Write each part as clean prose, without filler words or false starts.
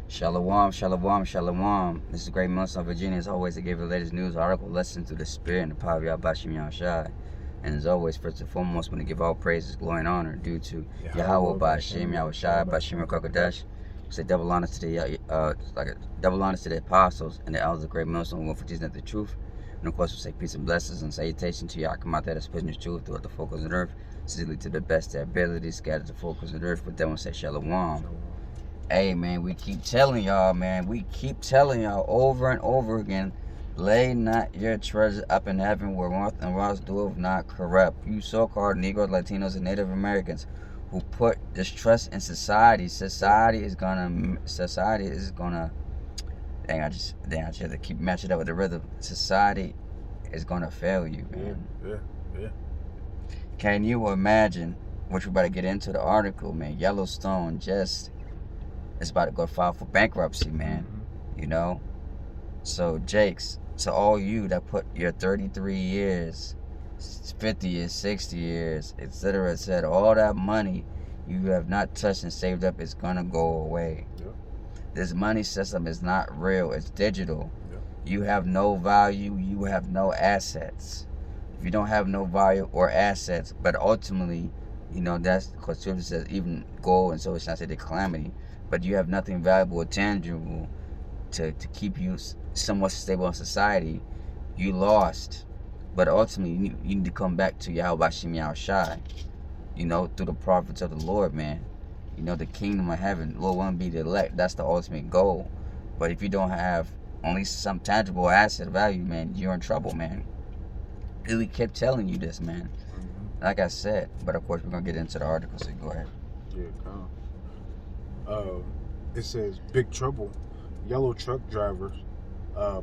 Shalom, shalom, shalom. This is Great Muslim Virginia. As always, I give the latest news, article, lesson through the spirit and the power of Yahbashim Yahushai. And as always, first and foremost, when to give all praises, glory, and honor due to Yahweh Bashim Yahushai, Bashim Kokodesh. Say double honors to the double honors to the apostles and the elders of Great Muslim who will for teaching the truth. And of course, we say peace and blessings and salutation to Yakamata that's spreading the truth throughout the focus of the earth, specifically to the best of their ability, scattered the focus of the earth. With them, we say shalom. Hey, man, we keep telling y'all, over and over again, lay not your treasure up in heaven where moth and rust doeth not corrupt. You so-called Negroes, Latinos, and Native Americans who put distrust in society is gonna, dang, I just have to keep matching up with the rhythm. Society is gonna fail you, man. Yeah. Can you imagine, which we're about to get into the article, man, Yellowstone it's about to go file for bankruptcy, man. Mm-hmm. You know? So, Jakes, to all you that put your 33 years, 50 years, 60 years, etc., all that money you have not touched and saved up is going to go away. Yep. This money system is not real. It's digital. Yep. You have no value. You have no assets. If you don't have no value or assets, but ultimately, you know, that's because Scripture says even gold and so it's not say the calamity, but you have nothing valuable or tangible to keep you somewhat stable in society, you lost. But ultimately, you need to come back to Yahweh Shem Yahushai, you know, through the prophets of the Lord, man. You know, the kingdom of heaven, Lord want to be the elect. That's the ultimate goal. But if you don't have only some tangible asset value, man, you're in trouble, man. We kept telling you this, man. Mm-hmm. Like I said, but of course we're gonna get into the article, so go ahead. Yeah, come. It says big trouble. Yellow truck drivers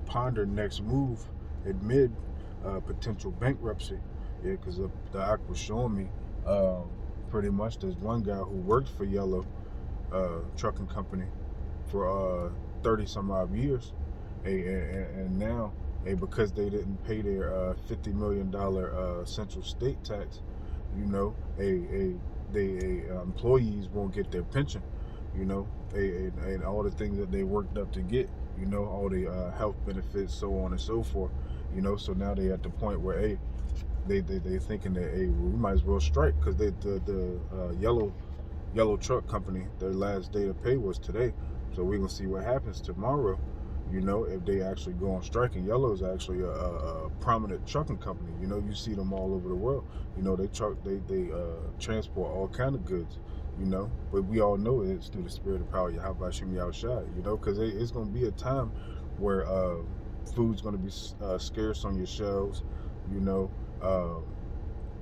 ponder next move amid potential bankruptcy. Yeah, because the act was showing me pretty much there's one guy who worked for Yellow Trucking Company for 30 some odd years, and now because they didn't pay their $50 million central state tax, you know, employees won't get their pension, you know, and all the things that they worked up to get, you know, all the health benefits, so on and so forth, you know. So now they at the point where they thinking that we might as well strike, because the yellow truck company, their last day to pay was today. So we're gonna see what happens tomorrow, you know, if they actually go on strike. And Yellow is actually a prominent trucking company. You know, you see them all over the world. You know, they transport all kind of goods, you know. But we all know it's through the spirit of power, Yahweh Shem Yahushai, you know, because it's going to be a time where food's going to be scarce on your shelves, you know.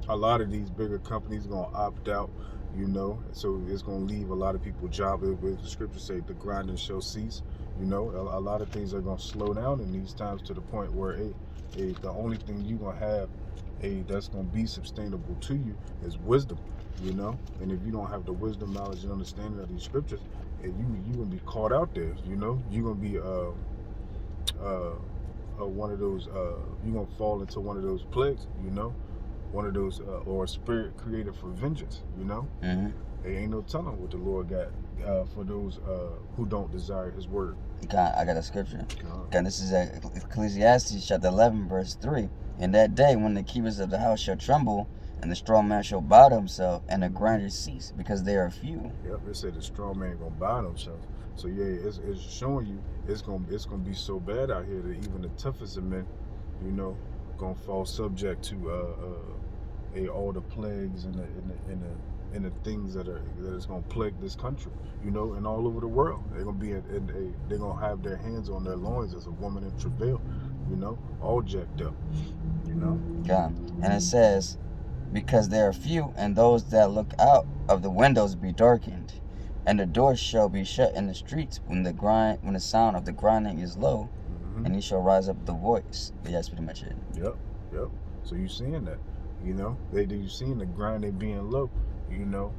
A lot of these bigger companies going to opt out, you know, so it's going to leave a lot of people jobless. With the scriptures say the grinding shall cease, you know. A lot of things are going to slow down in these times, to the point where the only thing you're going to have that's going to be sustainable to you is wisdom, you know. And if you don't have the wisdom, knowledge, and understanding of these scriptures, you're going to be caught out there, you know. You're going to be one of those you're going to fall into one of those plagues, you know, one of those or a spirit created for vengeance, you know. Mm-hmm. There ain't no telling what the Lord got for those who don't desire his word. God, I got a scripture. God, this is Ecclesiastes chapter 11, verse 3. In that day, when the keepers of the house shall tremble, and the strong man shall bow himself, and the grinders cease, because they are few. Yep, it said the strong man gonna bow themselves. So yeah, it's showing you it's gonna be so bad out here that even the toughest of men, you know, gonna fall subject to all the plagues and the things that is gonna plague this country, you know, and all over the world. They're gonna be they're gonna have their hands on their loins as a woman in travail, you know, all jacked up, you know. God, and it says, because there are few, and those that look out of the windows be darkened, and the doors shall be shut in the streets when the sound of the grinding is low, and he shall rise up the voice. But that's pretty much it. Yep. So you seeing that, you know, you seeing the grinding being low, you know.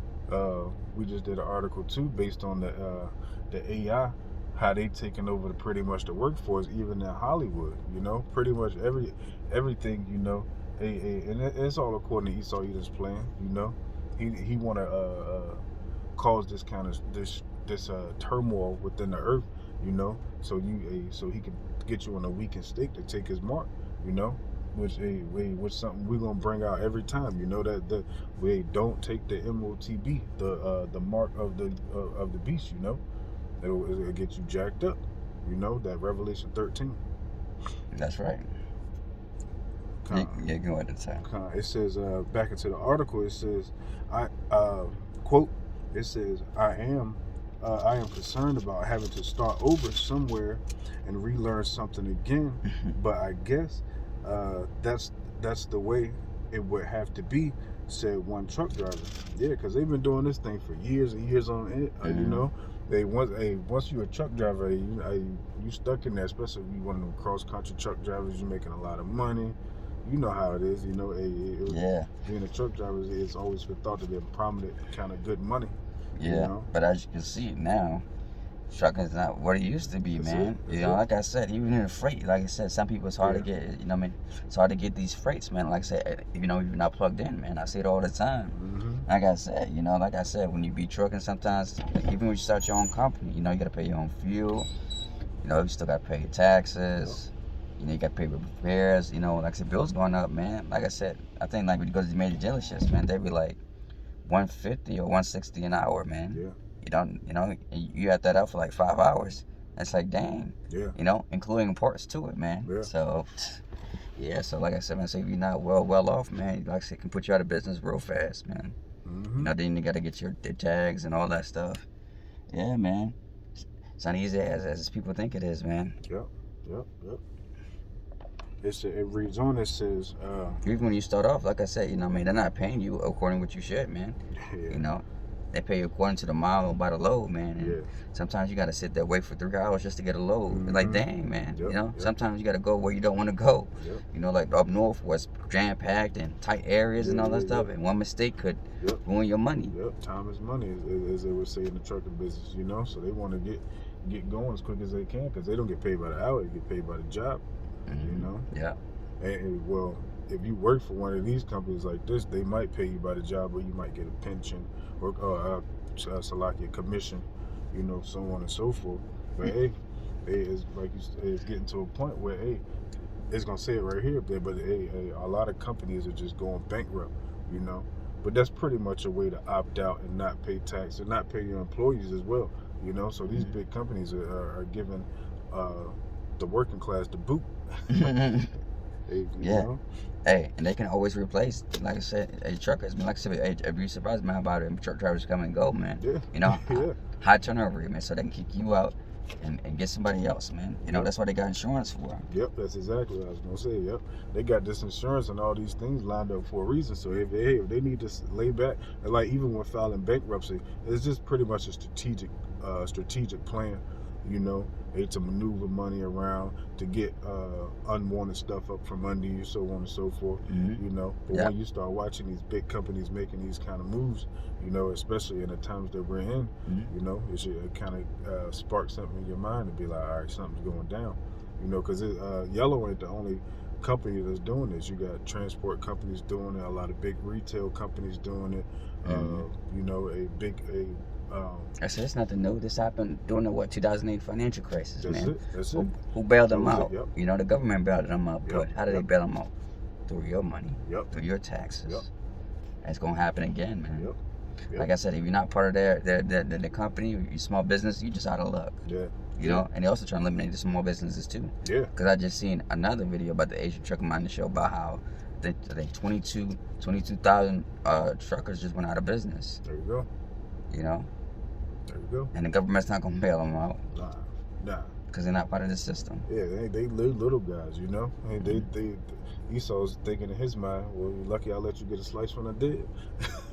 We just did an article too based on the AI, how they taking over pretty much the workforce, even in Hollywood, you know. Pretty much everything, you know. And it's all according to Esau Edom's plan, you know. He want to cause this kind of this turmoil within the earth, you know. So so he can get you on a weakened stake to take his mark, you know. Which something we're gonna bring out every time, you know, that we don't take the MOTB, the mark of the beast, you know. It'll get you jacked up, you know, that Revelation 13. That's right. Yeah, go ahead and say. It says back into the article. It says, I quote. It says, I am concerned about having to start over somewhere and relearn something again. But I guess that's the way it would have to be, said one truck driver. Yeah, because they've been doing this thing for years and years on it. You know, once you're a truck driver, you stuck in there. Especially if you one of them cross country truck drivers, you're making a lot of money. You know how it is, you know. Being a truck driver is always been thought to be a prominent kind of good money. Yeah, you know? But as you can see now, trucking's not what it used to be, man. You know, like I said, even in the freight, like I said, some people it's hard to get. You know, what I mean, it's hard to get these freights, man. Like I said, you know, if you're not plugged in, man, I see it all the time. Like I said, you know, when you be trucking, sometimes even when you start your own company, you know, you gotta pay your own fuel. You know, you still gotta pay your taxes. You know, you gotta pay repairs. You know, like I said, bills going up, man. Like I said, I think like when you go to the major dealerships, man, they be like $150 or $160 an hour, man. Yeah. You know, you had that out for like 5 hours. It's like, dang. Yeah. You know, including parts to it, man. Yeah. So, yeah. So, like I said, man, so if you're not well off, man, like I said, it can put you out of business real fast, man. You know, then you gotta get your tags and all that stuff. Yeah, man. It's not easy as people think it is, man. Yep. It reads on. It says, even when you start off, like I said, you know, what I mean, they're not paying you according to what you should, man. Yeah. You know, they pay you according to the mile by the load, man. And sometimes you got to sit there, wait for 3 hours just to get a load. Like, dang, man. You know, sometimes you got to go where you don't want to go. You know, like up north where it's jam packed and tight areas and all that stuff. And one mistake could ruin your money. Time is money, as they would say in the trucking business. You know, so they want to get going as quick as they can because they don't get paid by the hour; they get paid by the job. You know. Yeah. And well, if you work for one of these companies like this, they might pay you by the job, or you might get a pension or a commission, you know, so on and so forth. But hey, it's like it's getting to a point where it's gonna say it right here, but a lot of companies are just going bankrupt, you know. But that's pretty much a way to opt out and not pay tax and not pay your employees as well, you know. So these big companies are giving the working class the boot. You know? Hey, and they can always replace, like I said, truckers. Like I said, if you surprised me about it, truck drivers come and go, man. You know, high turnover rate, man, so they can kick you out and get somebody else, man. You know, that's what they got insurance for. Yep, that's exactly what I was gonna say. Yep, they got this insurance and all these things lined up for a reason. So if they need to lay back, like even when filing bankruptcy, it's just pretty much a strategic plan. You know, to maneuver money around to get unwanted stuff up from under you, so on and so forth. You know, but when you start watching these big companies making these kind of moves, you know, especially in the times that we're in, you know, it should kind of spark something in your mind and be like, all right, something's going down. You know, because Yellow ain't the only company that's doing this. You got transport companies doing it, a lot of big retail companies doing it. You know, I said it's nothing new. This happened during the 2008 financial crisis, man. That's it. Who bailed them out? You know, the government bailed them out. But how did they bail them out? Through your money, through your taxes. And it's gonna happen again, man. Like I said, if you're not part of their company, your small business, you just out of luck. You know, and they also trying to eliminate the small businesses too. Because I just seen another video about the Asian Trucker Mining Show about how I think 22,000 truckers just went out of business. There you go. You know. There you go. And the government's not gonna bail them out. Nah. Because they're not part of the system. Yeah, they little guys, you know. And Esau's thinking in his mind, well, you're lucky I let you get a slice when I did.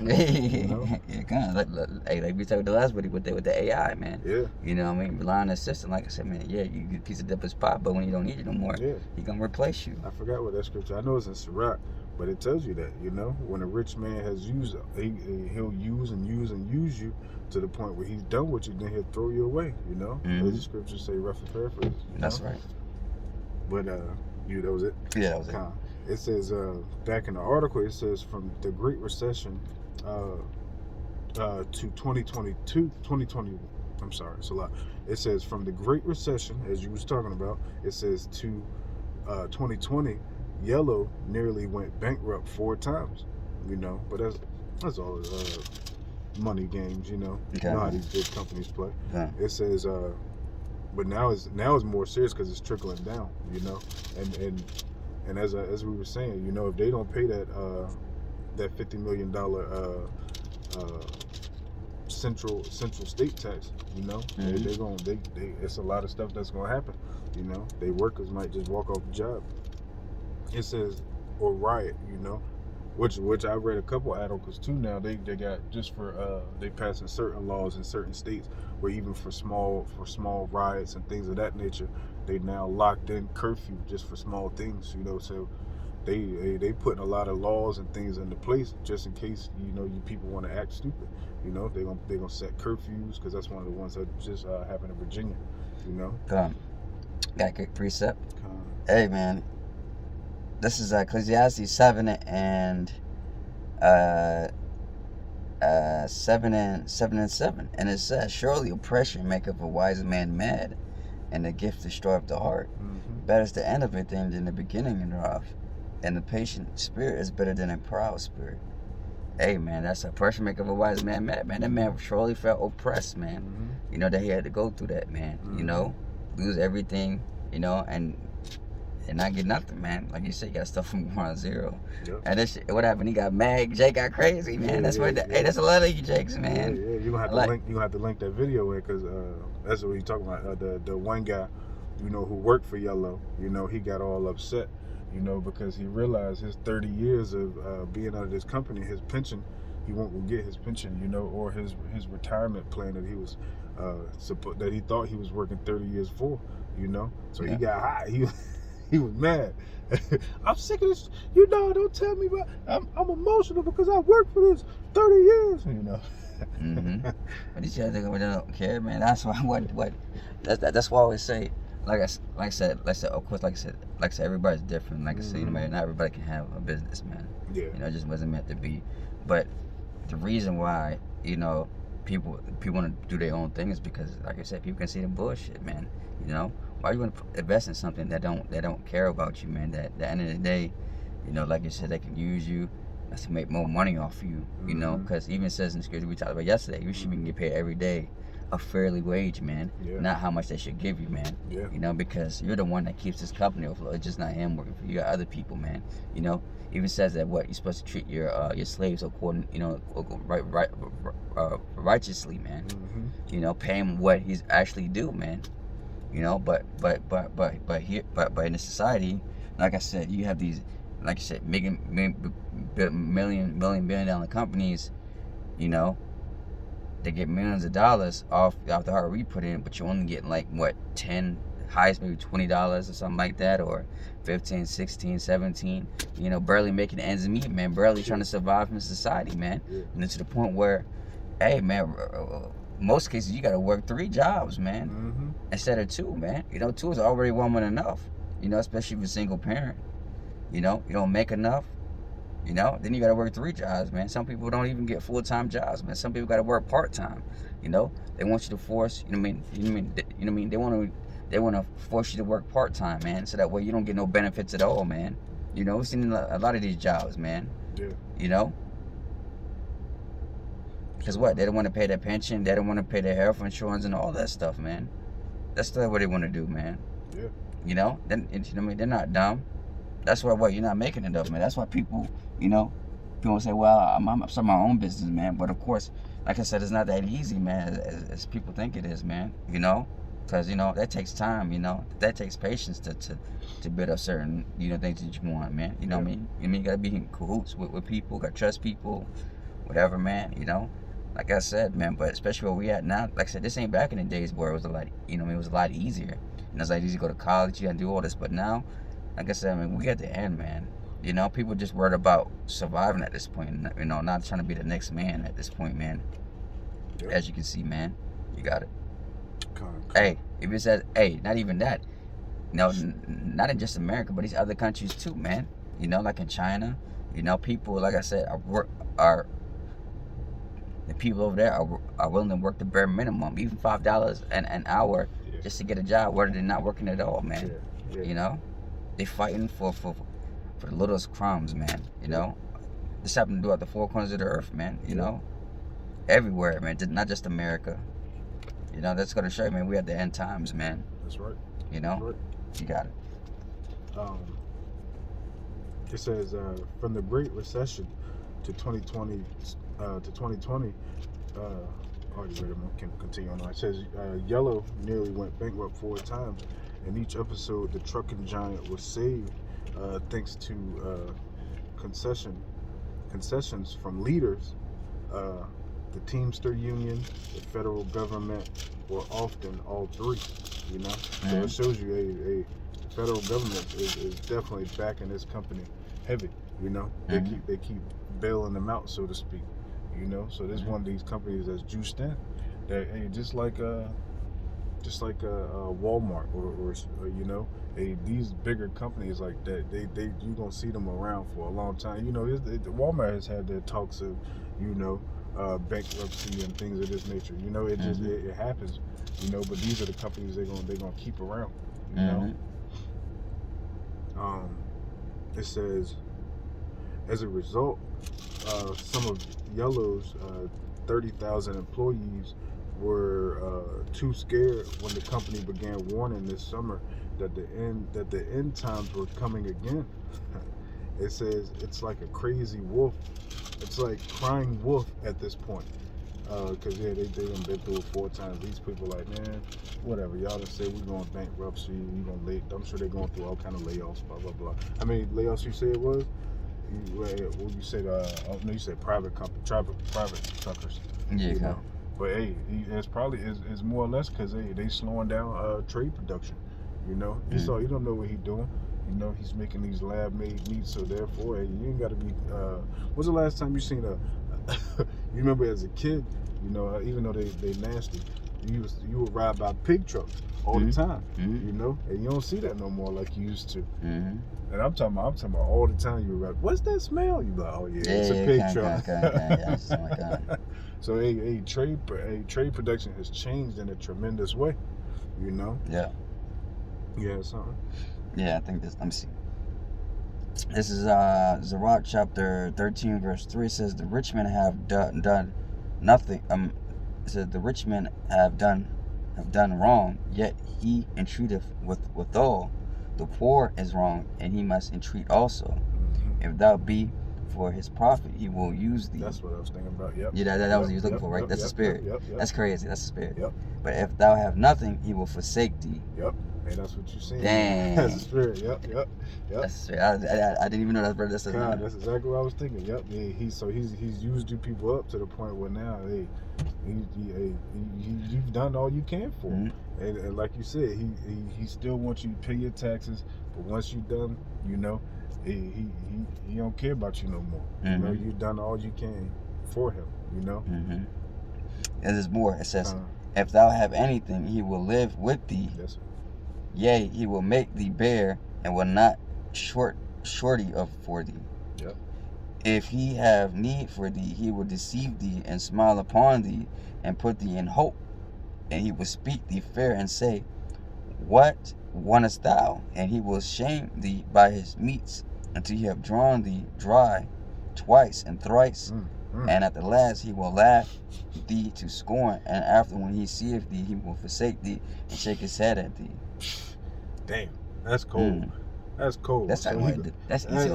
You know? Yeah, kind of. Like we talked the last video with the AI, man. You know what I mean? Rely on the system. Like I said, man, you get a piece of dip his pot, but when you don't need it no more, he gonna replace you. I forgot what that scripture. I know it's in Sirach, but it tells you that, you know, when a rich man has used, he'll use and use you to the point where he's done with you, then he'll throw you away, you know? As the scriptures say, rough and paraphrase. That's right. But, that was it? Yeah, that was it. It says, back in the article, it says from the Great Recession to 2022, I'm sorry, it's a lot. It says from the Great Recession, as you was talking about, it says to 2020, Yellow nearly went bankrupt 4 times. You know, but that's all money games. You know, Okay. you know how these big companies play. Yeah. It says, but now it's more serious because it's trickling down. You know, and as we were saying, you know, if they don't pay that $50 million central state tax, you know, they it's a lot of stuff that's gonna happen. You know, they workers might just walk off the job. It says, or riot, you know, which I read a couple articles too. Now they got just for they passing certain laws in certain states where even for small riots and things of that nature, they now locked in curfew just for small things, you know. So they putting a lot of laws and things into place just in case, you know, you people want to act stupid. You know, they gonna set curfews because that's one of the ones that just happened in Virginia. You know. Got a quick precept. Hey man, this is Ecclesiastes 7 and 7 and 7, and it says, "Surely oppression maketh a wise man mad, and the gift destroyeth the heart. Better is the end of a thing than the beginning thereof, and the patient spirit is better than a proud spirit." Hey man, that's oppression maketh a wise man mad, man. That man surely felt oppressed, man. You know that he had to go through that, man. You know, lose everything, you know, and not get nothing, man. Like you said, you got stuff from 1-0. Yep. And this shit, what happened? He got mad. Jake got crazy, man. Hey, that's a lot of you Jakes, man. Yeah, you gonna have to link that video in because that's what he's talking about. The one guy, you know, who worked for Yellow, you know, he got all upset, you know, because he realized his 30 years of being under this company, his pension, he won't get his pension, you know, or his retirement plan that he was that he thought he was working 30 years for, you know. So he got hot. He was mad. I'm sick of this. You know, don't tell me about. I'm emotional because I worked for this 30 years. You know. But these guys don't care, man. That's why. That's why I always say. Like I said, of course, like I said, everybody's different. Like I said, you know, not everybody can have a business, man. Yeah. You know, it just wasn't meant to be. But the reason why, you know, people want to do their own thing is because, like I said, people can see the bullshit, man. You know. Why you want to invest in something that don't care about you, man? That at the end of the day, you know, like you said, they can use you to make more money off you, you know? Because even it says in the scripture we talked about yesterday, you should be getting paid every day a fairly wage, man. Not how much they should give you, man. You know, because you're the one that keeps this company afloat. It's just not him working for you. You got other people, man. You know, even says that you're supposed to treat your slaves according, you know, righteously, man. You know, pay him what he's actually due, man. You know, but in the society, like I said, you have these, like I said, billion-dollar companies. You know, they get millions of dollars off the hard we put in, but you're only getting like what 10, highest maybe $20 or something like that, or 15, 16, 17. You know, barely making ends meet, man. Barely trying to survive in society, man. And it's to the point where, hey, man. Most cases you gotta work 3 jobs, man, instead of 2, man. You know, 2 is already woman enough. You know, especially if you're a single parent. You know, you don't make enough. You know, then you gotta work 3 jobs, man. Some people don't even get full-time jobs, man. Some people gotta work part-time. You know, they want you to force. You know what I mean? They wanna force you to work part-time, man, so that way you don't get no benefits at all, man. You know, we've seen a lot of these jobs, man. You know. Because what? They don't want to pay their pension. They don't want to pay their health insurance and all that stuff, man. That's what they want to do, man. You know? Then, you know what I mean? They're not dumb. That's why you're not making it up, man. That's why people, you know, people say, well, I'm starting my own business, man. But of course, like I said, it's not that easy, man, as people think it is, man. You know? Because, you know, that takes time, you know. That takes patience to build up certain, you know, things that you want, man. You know what I mean? You got to be in cahoots with people, got to trust people, whatever, man, you know? Like I said, man, but especially where we at now, like I said, this ain't back in the days where it was a lot, you know, it was a lot easier. And it's like easy to go to college, you gotta do all this. But now, like I said, I mean, we at the end, man. You know, people just worried about surviving at this point. You know, not trying to be the next man at this point, man. As you can see, man, you got it. Hey, if it says, hey, not even that. You know, not in just America, but these other countries too, man. You know, like in China, you know, people, like I said, The people over there are willing to work the bare minimum, even $5 an hour, Yeah. just to get a job, whether they're not working at all, man. Yeah. You know, they fighting for the littlest crumbs, man. You know, this happened to do at the four corners of the earth, man. You know, everywhere, man. Not just America. You know, that's gonna show you, man. We at the end times, man. That's right. You know, That's right. you got it. It says from the Great Recession to 2020 oh, you ready? I can continue on. It says Yellow nearly went bankrupt 4 times. In each episode, the trucking giant was saved thanks to concessions from leaders. The Teamster Union, the federal government, or often all three. You know, so it shows you the federal government is definitely backing this company heavy. You know, they keep bailing them out, so to speak. You know, so there's one of these companies that's juiced in. That just like Walmart or you know, these bigger companies like that, you gonna see them around for a long time. You know, Walmart has had their talks of, you know, bankruptcy and things of this nature. You know, it just it happens. You know, but these are the companies they're gonna keep around. You know. It says, as a result, some of Yellow's 30,000 employees were too scared when the company began warning this summer that the end times were coming again. It says it's like a crazy wolf. It's like crying wolf at this point. Because they've been through it 4 times. These people like, man, whatever. Y'all done say we're going bankruptcy. I'm sure they're going through all kind of layoffs, blah, blah, blah. How many layoffs you say it was? You said, you said private truckers. Yeah, you know? But hey, it's probably is more or less because they slowing down trade production. You know, you don't know what he's doing. You know, he's making these lab-made meats, so therefore, hey, you ain't got to be. When's the last time you seen a? You remember as a kid, you know, even though they nasty, you would ride by pig trucks all the time. You know, and you don't see that no more like you used to. And I'm talking about all the time. You were like, "What's that smell?" You like, "Oh yeah, it's a pig truck." So trade production has changed in a tremendous way. You know. Yeah. You had something? Yeah, I think this. Let me see. This is Sirach chapter 13, verse 3. It says, "The rich men have done nothing." It says, "The rich men have done wrong, yet he entreateth withal. The poor is wrong, and he must entreat also. If thou be for his profit, he will use thee." That's what I was thinking about. Yep. Yeah, that was what he was looking for, right? That's the spirit. Yep. That's crazy. That's the spirit. Yep. But if thou have nothing, he will forsake thee. Yep. And that's what you're saying. Dang. That's the spirit. Yep. That's the spirit. I didn't even know that. That's That's exactly what I was thinking. Yep. Yeah, he's used you people up to the point where now, hey, you've done all you can for him. And like you said, he still wants you to pay your taxes, but once you're done, you know, he don't care about you no more. You know, you've done all you can for him. You know. And there's more. It says, "If thou have anything, he will live with thee. Yes, sir. Yea, he will make thee bare, and will not shorty of for thee. Yep. If he have need for thee, he will deceive thee, and smile upon thee, and put thee in hope. And he will speak thee fair, and say, What wantest thou? And he will shame thee by his meats, until he have drawn thee dry twice and thrice. And at the last he will laugh thee to scorn, and after when he seeth thee, he will forsake thee, and shake his head at thee." Damn, that's cold. That's cold. That's so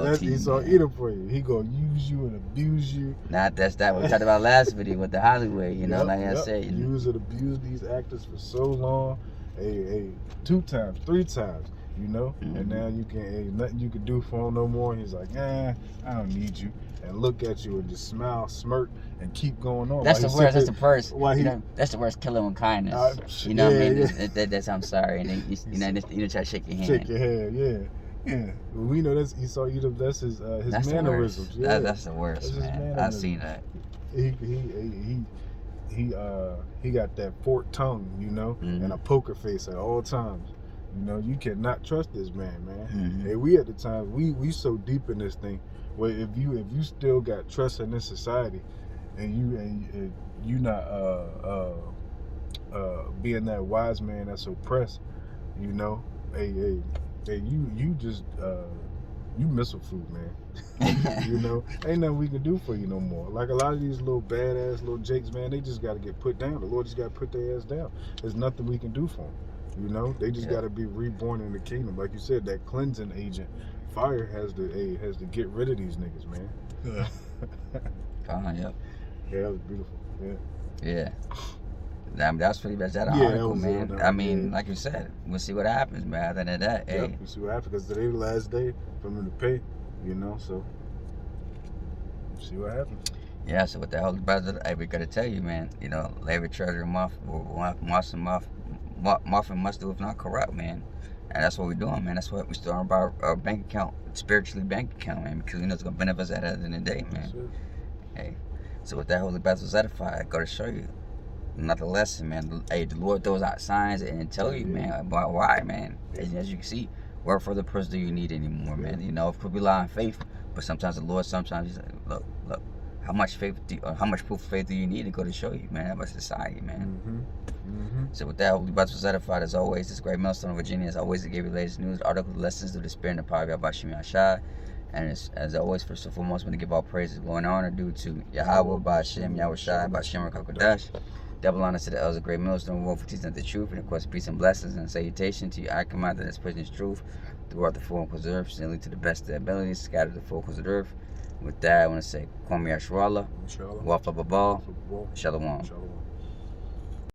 that's Esau Edom for you. He gonna use you and abuse you. That's what we talked about last video with the Hollywood. You know, like I said, use and abuse these actors for so long. Hey, 2 times, 3 times. You know, and now you can nothing you can do for him no more. And he's like, I don't need you, and look at you and just smile, smirk, and keep going on. That's the worst. That's the first. That's the worst killing with kindness. You know what I mean? That's I'm sorry, and then you try to shake your hand. Shake your hand, yeah. Well, we know that's Esau Edom. That's his mannerisms. Yeah. That's the worst, man. I've seen that. He got that forked tongue, you know, and a poker face at all times. You know, you cannot trust this man. Hey, we at the time we so deep in this thing where if you still got trust in this society, and you not being that wise man that's oppressed, you know, hey, you just you missile food, man. You know, ain't nothing we can do for you no more. Like a lot of these little badass little jakes, man, they just got to get put down. The Lord just got to put their ass down. There's nothing we can do for them. You know, they just got to be reborn in the kingdom. Like you said, that cleansing agent, fire has to get rid of these niggas, man. Yep. Yeah, that was beautiful. Yeah. That's pretty much that Yeah, that article, was man. it, I mean, yeah. like you said, we'll see what happens, man. Other than that, Yep, hey, we see what happens because today the last day for them to pay, you know. So we'll see what happens. yeah. So with the Holy Brother, hey, we gotta tell you, man. You know, Labor Treasury month and must do if not corrupt, man. And that's what we're doing, man. That's what we starting our bank account, spiritually bank account, man, because we know it's gonna benefit us at the end of the day, man. That's it. Hey, so with that Holy Baptist edified, go to show you another lesson, man. Hey, the Lord throws out signs and tell you, man, about why, man. As you can see, what further proof do you need anymore, man? You know, of course we rely on faith, but sometimes the Lord, sometimes He's like, look, how much proof of faith do you need to go to show you, man? About society, man. So with that, Holy Baptist was edified as always. This great millstone of Virginia, as always, to give you the latest news, articles, lessons of the Spirit and the power of Yahweh Shem Yahshua. And as always, first and foremost, I'm going to give all praises, glory, and honor due to Yahweh, Ba'Shem, Yahweh Shai, Ba'Shem, Rakakodash. Double honor to the elders of Great Millstone World for teaching the truth. And of course, peace and blessings and salutation to you, I command that is preaching this truth throughout the four corners of the earth, simply to the best of their abilities, scattered the four corners of the earth. With that, I want to say, Kwame Yashwala, Wafa Babal, Shalom. Shalom.